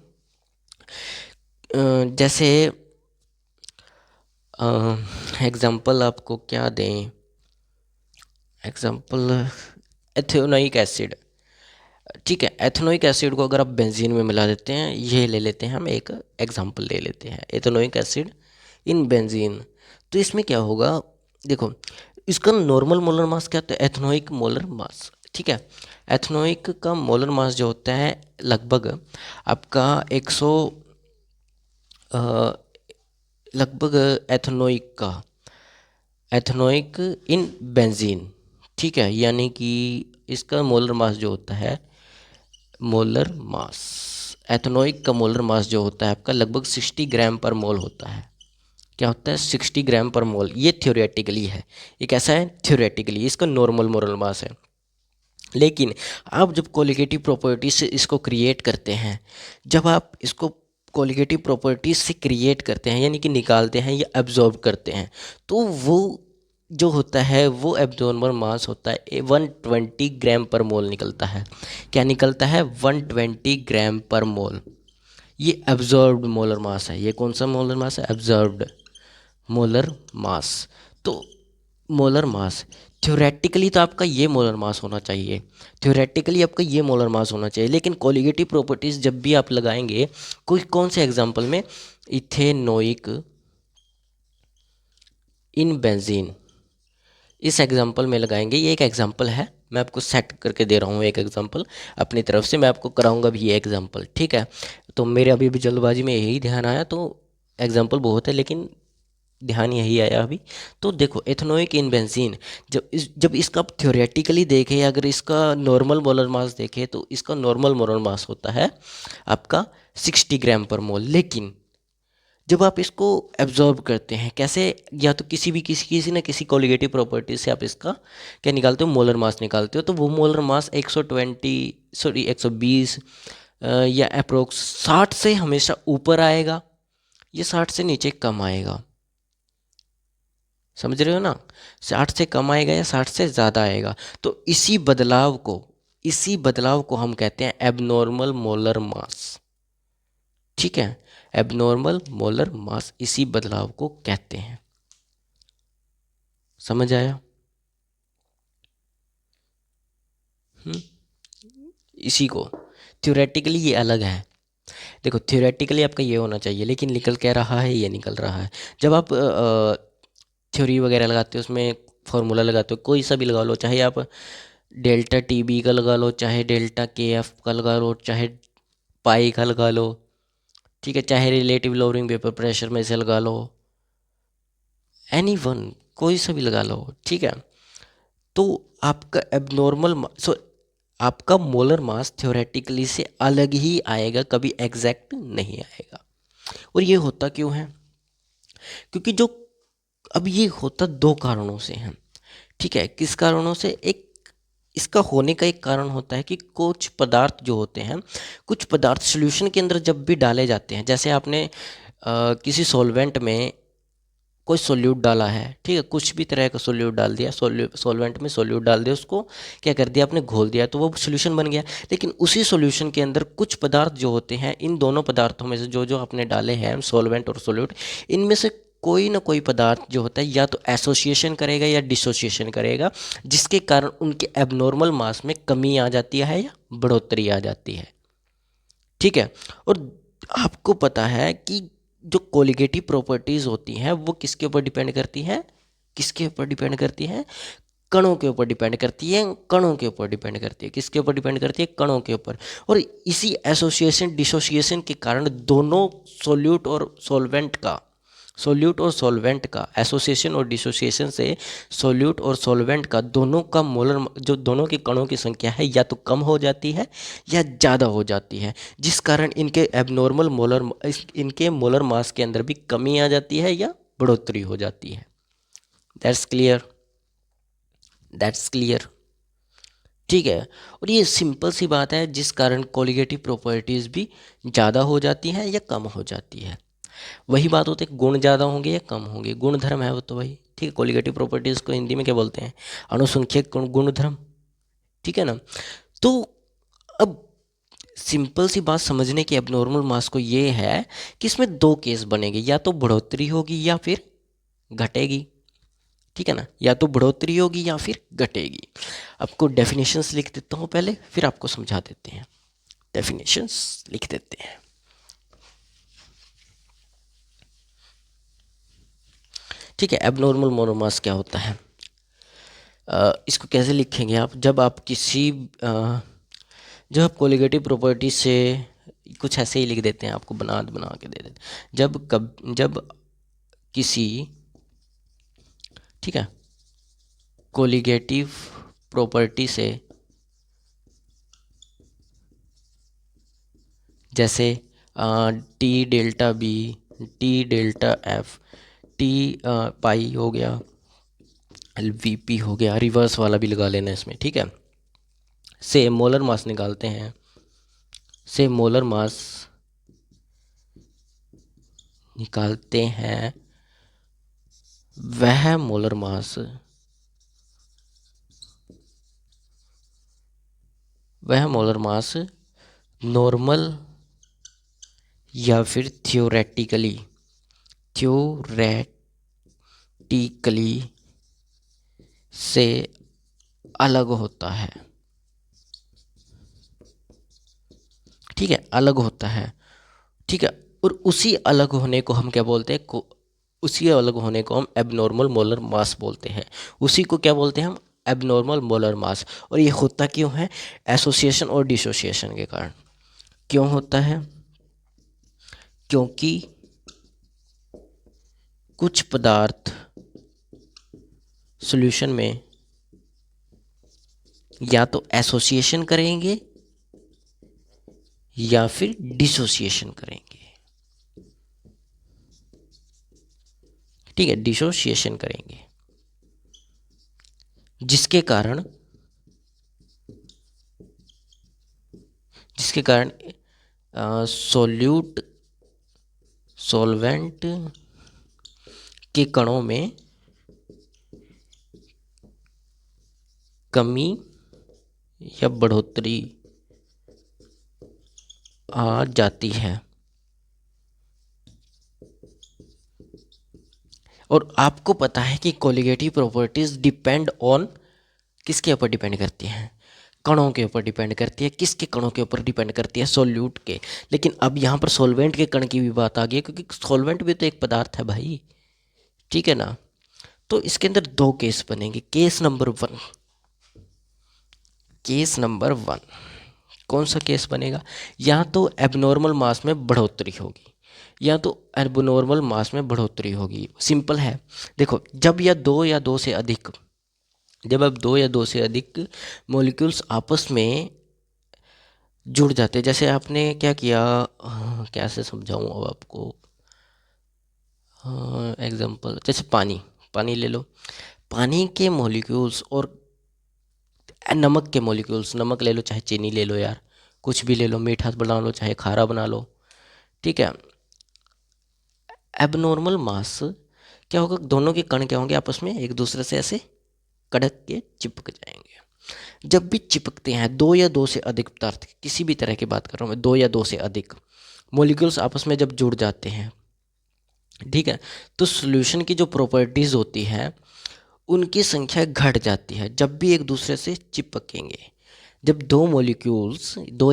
जैसे एग्जांपल आपको क्या दें? Example ethanoic acid. ठीक है, एथेनोइक एसिड को अगर आप बेंजीन में मिला देते हैं, ये ले लेते हैं हम, एक एग्जांपल ले लेते हैं, एथेनोइक एसिड इन बेंजीन। तो इसमें क्या होगा? देखो, इसका नॉर्मल मोलर मास क्या होता है? Ethanoic molar mass. ठीक है, एथेनोइक का मोलर मास जो होता है लगभग आपका 100, लगभग एथेनोइक इन बेंजीन। ठीक है, यानी कि इसका मोलर मास जो होता है, मोलर मास, एथेनोइक का मोलर मास जो होता है आपका लगभग 60 ग्राम पर मोल होता है। क्या होता है? 60 ग्राम पर मोल। ये थ्योरेटिकली है, ये कैसा है? थ्योरेटिकली, इसका नॉर्मल मोलर मास है। लेकिन आप जब कोलिगेटिव प्रॉपर्टीज से इसको क्रिएट करते हैं, जब आप इसको कोलिगेटिव प्रॉपर्टीज से क्रिएट करते हैं, यानी कि निकालते हैं या एब्जॉर्ब करते हैं, तो वो जो होता है वो एब्जॉर्बर मास होता है 120 ग्राम पर मोल निकलता है। क्या निकलता है? 120 ग्राम पर मोल। ये एब्जॉर्ब्ड मोलर मास है। ये कौन सा मोलर मास है? Absorbed molar mass. तो मोलर मास थ्योरेटिकली तो आपका ये मोलर मास होना चाहिए, थ्योरेटिकली आपका ये मोलर मास होना चाहिए। लेकिन कोलिगेटिव प्रॉपर्टीज जब भी आप लगाएंगे, कोई कौन से एग्जांपल में, इथेनोइक इन बेंजीन, इस एग्जांपल में लगाएंगे। ये एक एग्जांपल है, मैं आपको सेट करके दे रहा हूँ एक एग्जांपल अपनी तरफ से, मैं आपको कराऊंगा भी ये एग्जांपल। ठीक है, तो मेरे अभी भी जल्दबाजी में यही ध्यान आया, तो एग्जांपल बहुत है, लेकिन ध्यान यही आया अभी। तो देखो एथेनोइक इन बेंजीन, जब इसका थ्योरेटिकली देखें, अगर इसका नॉर्मल मोलर मास देखें तो इसका नॉर्मल मोलर मास होता है आपका 60 ग्राम पर मोल। लेकिन जब आप इसको एब्जॉर्ब करते हैं कैसे, या तो किसी ना किसी कोलिगेटिव प्रॉपर्टी से आप इसका क्या निकालते हो, मोलर मास निकालते हो, तो वो मोलर मास 120 या अप्रोक्स 60 से हमेशा ऊपर आएगा, ये 60 से नीचे कम आएगा। समझ रहे हो ना, 60 से कम आएगा या 60 से ज़्यादा आएगा। तो इसी बदलाव को हम कहते हैं एबनॉर्मल मोलर मास। ठीक है, एबनॉर्मल मोलर मास, इसी बदलाव को कहते हैं। समझ आया? इसी को थ्योरेटिकली ये अलग है। देखो थ्योरेटिकली आपका ये होना चाहिए, लेकिन निकल क्या रहा है, ये निकल रहा है। जब आप थ्योरी वगैरह लगाते हो, उसमें फॉर्मूला लगाते हो, कोई सा भी लगा लो, चाहे आप डेल्टा टी बी का लगा लो, चाहे डेल्टा के एफ का लगा लो, चाहे पाई का लगा लो, ठीक है, चाहे रिलेटिव लोअरिंग वेपर प्रेशर में से लगा लो, एनी वन, कोई सा भी लगा लो, ठीक है। तो आपका एबनॉर्मल सो आपका मोलर मास थ्योरेटिकली से अलग ही आएगा, कभी एग्जैक्ट नहीं आएगा। और ये होता क्यों है? क्योंकि जो अब ये होता दो कारणों से है। ठीक है, किस कारणों से? एक इसका होने का एक कारण होता है कि कुछ पदार्थ जो होते हैं, कुछ पदार्थ सॉल्यूशन के अंदर जब भी डाले जाते हैं, जैसे आपने किसी सॉल्वेंट में कोई सोल्यूट डाला है, ठीक है, कुछ भी तरह का सोल्यूट डाल दिया, सॉल्वेंट में सोल्यूट डाल दिया, उसको क्या कर दिया आपने, घोल दिया, तो वो सोल्यूशन बन गया। लेकिन उसी सोल्यूशन के अंदर कुछ पदार्थ जो होते हैं, इन दोनों पदार्थों में से जो जो आपने डाले हैं सॉल्वेंट और सोल्यूट, इनमें से कोई ना कोई पदार्थ जो होता है या तो एसोसिएशन करेगा या डिसोसिएशन करेगा, जिसके कारण उनके एबनॉर्मल मास में कमी आ जाती है या बढ़ोतरी आ जाती है। ठीक है, और आपको पता है कि जो कोलिगेटिव प्रॉपर्टीज़ होती हैं वो किसके ऊपर डिपेंड करती हैं, किसके ऊपर डिपेंड करती हैं, कणों के ऊपर डिपेंड करती है, कणों के ऊपर डिपेंड करती है, किसके ऊपर डिपेंड करती है, कणों के ऊपर। और इसी एसोसिएशन डिसोसिएशन के कारण दोनों सोल्यूट और सॉल्वेंट का एसोसिएशन और डिसोसिएशन से सोल्यूट और सॉल्वेंट का दोनों का मोलर, जो दोनों के कणों की संख्या है, या तो कम हो जाती है या ज़्यादा हो जाती है, जिस कारण इनके एबनॉर्मल इनके मोलर मास के अंदर भी कमी आ जाती है या बढ़ोतरी हो जाती है। That's clear, that's clear. ठीक है, और ये सिंपल सी बात है, जिस कारण कोलिगेटिव प्रॉपर्टीज़ भी ज़्यादा हो जाती हैं या कम हो जाती है। वही बात होती है, गुण ज़्यादा होंगे या कम होंगे, गुण धर्म है वो तो भाई। ठीक है, कोलिगेटिव प्रॉपर्टीज़ को हिंदी में क्या बोलते हैं, अनुसंख्यक गुण धर्म। ठीक है ना। तो अब सिंपल सी बात समझने की एबनॉर्मल मास को ये है कि इसमें दो केस बनेंगे, या तो बढ़ोतरी होगी या फिर घटेगी। ठीक है ना, या तो बढ़ोतरी होगी या फिर घटेगी। आपको डेफिनेशंस लिख देता हूँ पहले, फिर आपको समझा देते हैं। डेफिनेशंस लिख देते हैं। ठीक है, एबनॉर्मल मोलर मास क्या होता है? इसको कैसे लिखेंगे आप, जब आप कोलिगेटिव प्रॉपर्टी से कुछ ऐसे ही लिख देते हैं, आपको बना बना के दे देते हैं। जब किसी, ठीक है, कोलिगेटिव प्रॉपर्टी से, जैसे T delta B, T delta F, T pi हो गया, वीपी हो गया, रिवर्स वाला भी लगा लेना इसमें, ठीक है, से मोलर मास निकालते हैं, से मोलर मास निकालते हैं, वह मोलर मास नॉर्मल या फिर थ्योरेटिकली से अलग होता है। ठीक है, अलग होता है। ठीक है, और उसी अलग होने को हम क्या बोलते हैं, उसी अलग होने को हम एबनॉर्मल मोलर मास बोलते हैं। उसी को क्या बोलते हैं हम, एबनॉर्मल मोलर मास। और ये होता क्यों है, एसोसिएशन और डिसोसिएशन के कारण। क्यों होता है? क्योंकि कुछ पदार्थ सॉल्यूशन में या तो एसोसिएशन करेंगे या फिर डिसोसिएशन करेंगे। ठीक है, डिसोसिएशन करेंगे, जिसके कारण सॉल्वेंट के कणों में कमी या बढ़ोतरी आ जाती है। और आपको पता है कि कोलिगेटिव प्रॉपर्टीज डिपेंड ऑन किसके ऊपर डिपेंड करती हैं? कणों के ऊपर डिपेंड करती है। किसके कणों के ऊपर डिपेंड करती है? सॉल्यूट के। लेकिन अब यहाँ पर सॉल्वेंट के कण की भी बात आ गई है, क्योंकि सॉल्वेंट भी तो एक पदार्थ है भाई, ठीक है ना। तो इसके अंदर दो केस बनेंगे। केस नंबर वन कौन सा केस बनेगा? या तो एबनॉर्मल मास में बढ़ोतरी होगी, या तो एबनॉर्मल मास में बढ़ोतरी होगी। सिंपल है। देखो, जब अब दो या दो से अधिक मॉलिक्यूल्स आपस में जुड़ जाते हैं, जैसे आपने क्या किया, कैसे समझाऊं अब आपको, एग्जांपल जैसे पानी पानी ले लो। पानी के मॉलिक्यूल्स और नमक के मॉलिक्यूल्स, नमक ले लो चाहे चीनी ले लो यार, कुछ भी ले लो, मीठा बना लो चाहे खारा बना लो, ठीक है। एबनॉर्मल मास क्या होगा? दोनों के कण क्या होंगे? आपस में एक दूसरे से ऐसे कड़क के चिपक जाएंगे। जब भी चिपकते हैं दो या दो से अधिक पदार्थ, किसी भी तरह की बात कर रहा हूँ मैं, दो या दो से अधिक मॉलिक्यूल्स आपस में जब जुड़ जाते हैं, ठीक है, तो सॉल्यूशन की जो प्रॉपर्टीज होती है उनकी संख्या घट जाती है जब भी एक दूसरे से चिपकेंगे। जब दो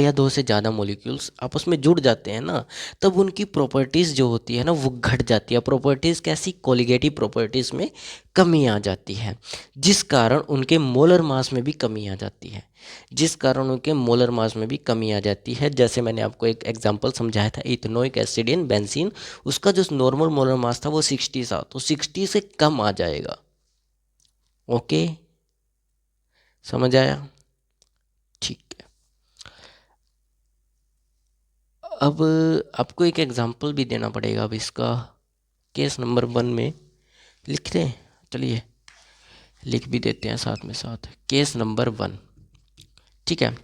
या दो से ज़्यादा मॉलिक्यूल्स आपस में जुड़ जाते हैं ना, तब उनकी प्रॉपर्टीज़ जो होती है ना वो घट जाती है। प्रॉपर्टीज़ कैसी? कोलिगेटिव प्रॉपर्टीज़ में कमी आ जाती है, जिस कारण उनके मोलर मास में भी कमी आ जाती है। जैसे मैंने आपको एक एग्जांपल समझाया था, इथेनोइक एसिड इन बेंजीन, उसका जो नॉर्मल मोलर मास था वो 60 था, तो 60 से कम आ जाएगा। ओके, समझ आया? ठीक है। अब आपको एक एग्जांपल भी देना पड़ेगा। अब इसका केस नंबर 1 में लिखते हैं, चलिए लिख भी देते हैं साथ में साथ। केस नंबर 1, ठीक है।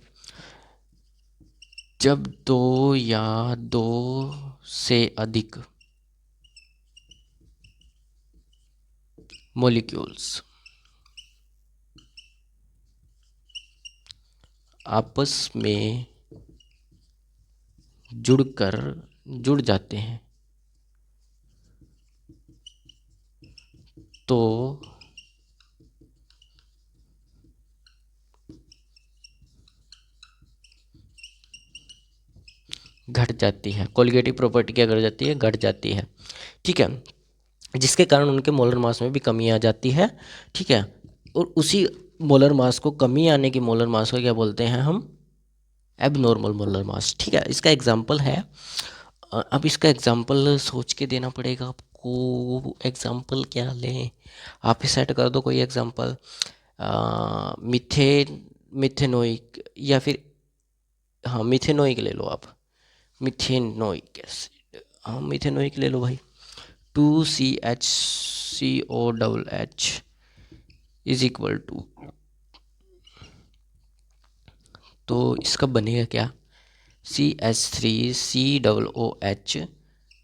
जब दो या दो से अधिक मॉलिक्यूल्स आपस में जुड़ जाते हैं तो घट जाती है। कोलिगेटिव प्रॉपर्टी क्या कर जाती है? घट जाती है, ठीक है, जिसके कारण उनके मोलर मास में भी कमी आ जाती है, ठीक है। और उसी मोलर मास को, कमी आने की मोलर मास को क्या बोलते हैं हम? एबनॉर्मल मोलर मास, ठीक है। इसका एग्जांपल है, अब इसका एग्जांपल सोच के देना पड़ेगा आपको। एग्जांपल क्या लें? आप ही सेट कर दो कोई एग्जांपल। मिथेनोइक या फिर, हाँ मिथेनोइक ले लो आप। मिथेनोइक एसिड, हाँ मिथेनोइक ले लो भाई। 2CHCOH इज इक्वल टू, तो इसका बनेगा क्या? CH3COOH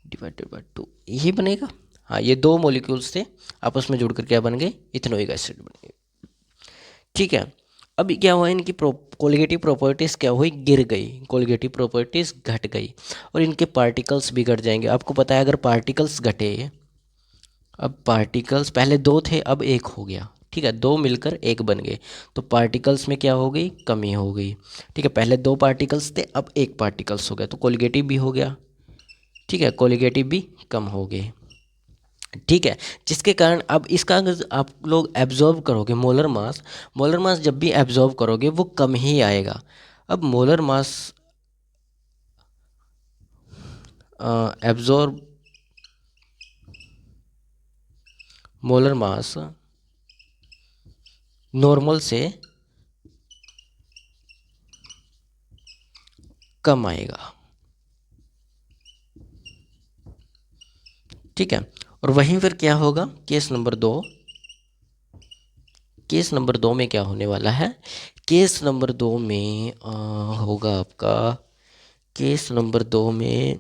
डिवाइडेड बाय 2, यही बनेगा। हाँ, ये दो मॉलिक्यूल्स थे, आपस में जुड़कर क्या बन गए? इथेनोइक एसिड बन गए, ठीक है। अभी क्या हुआ? इनकी कोलिगेटिव प्रॉपर्टीज़ क्या हुई? गिर गई, कोलिगेटिव प्रॉपर्टीज़ घट गई, और इनके पार्टिकल्स भी घट जाएंगे। आपको पता है अगर पार्टिकल्स घटे, अब पार्टिकल्स पहले दो थे अब एक हो गया, ठीक है, दो मिलकर एक बन गए, तो पार्टिकल्स में क्या हो गई? कमी हो गई, ठीक है। पहले दो पार्टिकल्स थे अब एक पार्टिकल्स हो गया, तो कोलिगेटिव भी हो गया, ठीक है, कोलिगेटिव भी कम हो गए, ठीक है। जिसके कारण अब इसका अगर आप लोग एब्जॉर्ब करोगे मोलर मास जब भी एब्जॉर्ब करोगे वो कम ही आएगा। अब molar mass absorb molar mass normal से कम आएगा। ठीक है, और वहीं फिर क्या होगा, केस नंबर दो, केस नंबर दो में क्या होने वाला है, केस नंबर दो में होगा आपका, केस नंबर दो में,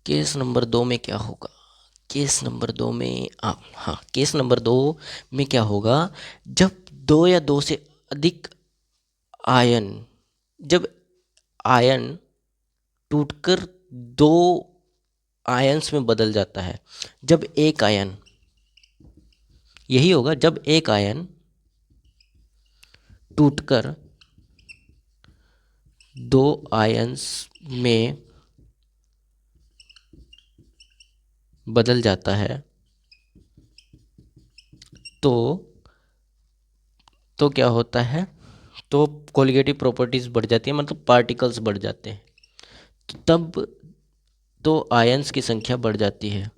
केस नंबर दो में क्या होगा, केस नंबर दो में हाँ, केस नंबर दो में क्या होगा, जब दो या दो से अधिक आयन, जब आयन टूटकर दो आयंस में बदल जाता है, जब एक आयन, यही होगा, जब एक आयन टूटकर दो आयंस में बदल जाता है, तो क्या होता है, तो कोलिगेटिव प्रॉपर्टीज बढ़ जाती है, मतलब पार्टिकल्स बढ़ जाते हैं, तो तब तो आयंस की संख्या बढ़ जाती है।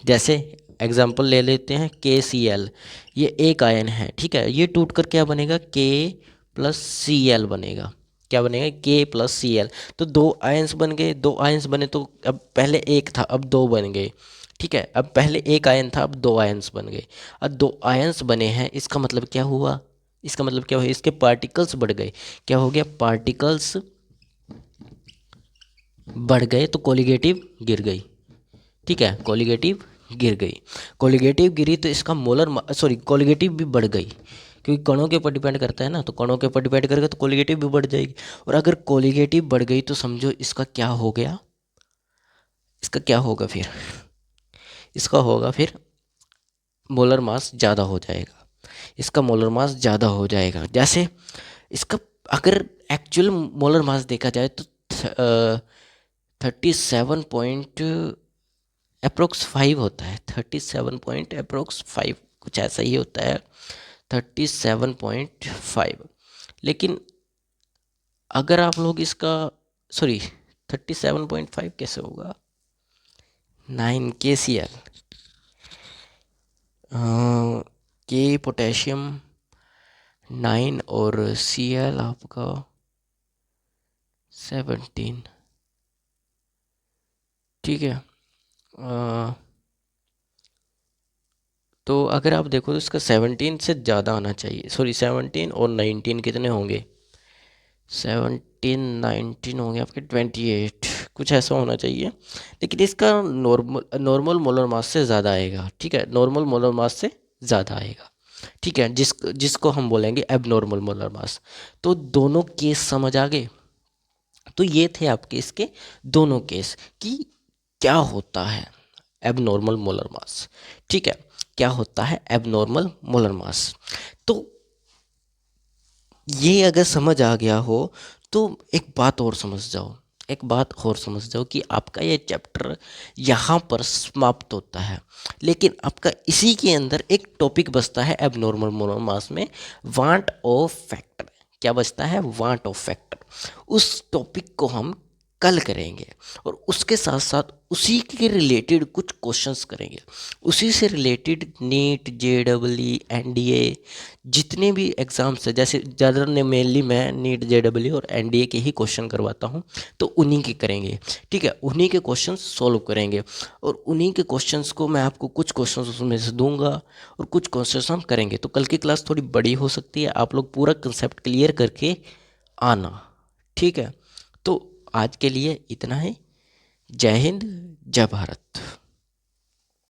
जैसे एग्जाम्पल ले लेते हैं KCl, ये एक आयन है, ठीक है, ये टूट कर क्या बनेगा, K+Cl बनेगा, क्या बनेगा, K+Cl, तो दो आयंस बन गए, दो आयंस बने तो अब पहले एक था अब दो बन गए, ठीक है, अब पहले एक आयन था अब दो आयंस बन गए, अब दो आयंस बने हैं, इसका मतलब क्या हुआ, इसका मतलब क्या हुआ, इसके पार्टिकल्स बढ़ गए, क्या हो गया, पार्टिकल्स बढ़ गए तो कोलिगेटिव गिर गई, ठीक है, कोलिगेटिव गिर गई, कोलिगेटिव गिरी तो इसका मोलर सॉरी कोलिगेटिव भी बढ़ गई, क्योंकि कणों के ऊपर डिपेंड करता है ना, तो कणों के ऊपर डिपेंड करेगा तो कोलिगेटिव भी बढ़ जाएगी, और अगर कोलिगेटिव बढ़ गई तो समझो इसका क्या हो गया, इसका क्या होगा फिर, इसका होगा फिर मोलर मास ज़्यादा हो जाएगा, इसका मोलर मास ज़्यादा हो जाएगा, जैसे इसका अगर एक्चुअल मोलर मास देखा जाए तो 37 अप्रोक्स 5 होता है, 37 पॉइंट अप्रोक्स 5 कुछ ऐसा ही होता है, 37.5, लेकिन अगर आप लोग इसका सॉरी 37.5 कैसे होगा, 9 KCl, के पोटेशियम 9 और Cl आपका 17, ठीक है, तो अगर आप देखो तो इसका 17 से ज़्यादा आना चाहिए, सॉरी 17 और 19 कितने होंगे, 17 19 होंगे आपके 28, कुछ ऐसा होना चाहिए, लेकिन इसका नॉर्मल मोलर मास से ज़्यादा आएगा, ठीक है, नॉर्मल मोलर मास से ज़्यादा आएगा, ठीक है, जिसको हम बोलेंगे एबनॉर्मल मोलर मास। तो दोनों केस समझ आ गए, तो ये थे आपके इसके दोनों केस कि क्या होता है एबनॉर्मल मोलर मास, ठीक है, क्या होता है एबनॉर्मल मोलर मास। तो ये अगर समझ आ गया हो तो एक बात और समझ जाओ, एक बात और समझ जाओ कि आपका ये चैप्टर यहाँ पर समाप्त होता है, लेकिन आपका इसी के अंदर एक टॉपिक बचता है एबनॉर्मल मोलर मास में, वांट ऑफ फैक्टर, क्या बचता है, वांट ऑफ फैक्टर, उस टॉपिक को हम कल करेंगे, और उसके साथ साथ उसी के रिलेटेड कुछ क्वेश्चंस करेंगे, उसी से रिलेटेड नीट JEE NDA जितने भी एग्ज़ाम्स है, जैसे ज़्यादा ने मेनली मैं नीट JEE और NDA के ही क्वेश्चन करवाता हूँ, तो उन्हीं के करेंगे, ठीक है, उन्हीं के क्वेश्चंस सॉल्व करेंगे, और उन्हीं के क्वेश्चंस को मैं आपको कुछ क्वेश्चंस उसमें से दूंगा और कुछ क्वेश्चंस हम करेंगे, तो कल की क्लास थोड़ी बड़ी हो सकती है, आप लोग पूरा कंसेप्ट क्लियर करके आना, ठीक है, तो आज के लिए इतना ही, जय हिंद, जय भारत।